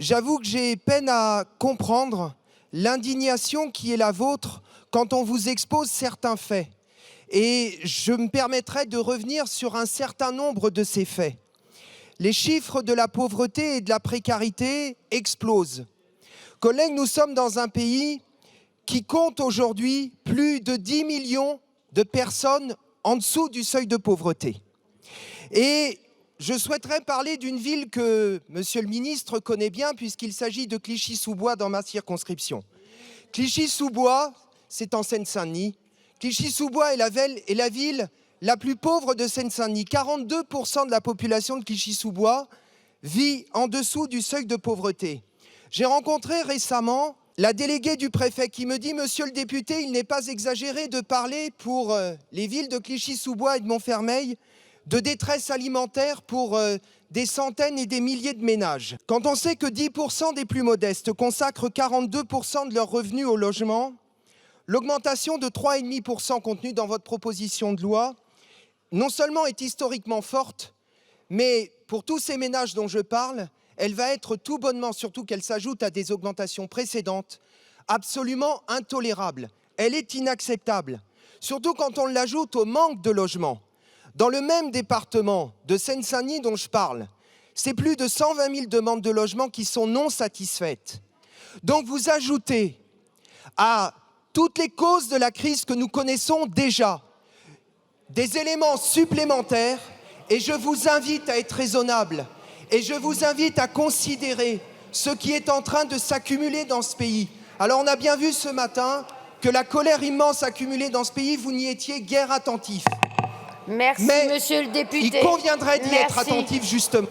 J'avoue que j'ai peine à comprendre l'indignation qui est la vôtre quand on vous expose certains faits. Et je me permettrai de revenir sur un certain nombre de ces faits. Les chiffres de la pauvreté et de la précarité explosent. Collègues, nous sommes dans un pays qui compte aujourd'hui plus de 10 millions de personnes en dessous du seuil de pauvreté. Et je souhaiterais parler d'une ville que Monsieur le ministre connaît bien puisqu'il s'agit de Clichy-sous-Bois dans ma circonscription. Clichy-sous-Bois, c'est en Seine-Saint-Denis. Clichy-sous-Bois est la ville la plus pauvre de Seine-Saint-Denis. 42% de la population de Clichy-sous-Bois vit en dessous du seuil de pauvreté. J'ai rencontré récemment la déléguée du préfet qui me dit « Monsieur le député, il n'est pas exagéré de parler pour les villes de Clichy-sous-Bois et de Montfermeil de détresse alimentaire pour des centaines et des milliers de ménages. Quand on sait que 10% des plus modestes consacrent 42% de leurs revenus au logement, l'augmentation de 3,5% contenue dans votre proposition de loi, non seulement est historiquement forte, mais pour tous ces ménages dont je parle, elle va être tout bonnement, surtout qu'elle s'ajoute à des augmentations précédentes, absolument intolérable. Elle est inacceptable, surtout quand on l'ajoute au manque de logement. Dans le même département de Seine-Saint-Denis dont je parle, c'est plus de 120 000 demandes de logement qui sont non satisfaites. Donc vous ajoutez à toutes les causes de la crise que nous connaissons déjà des éléments supplémentaires et je vous invite à être raisonnable et je vous invite à considérer ce qui est en train de s'accumuler dans ce pays. Alors on a bien vu ce matin que la colère immense accumulée dans ce pays, vous n'y étiez guère attentif. Merci, Mais monsieur le député. il conviendrait d'y être attentif, justement.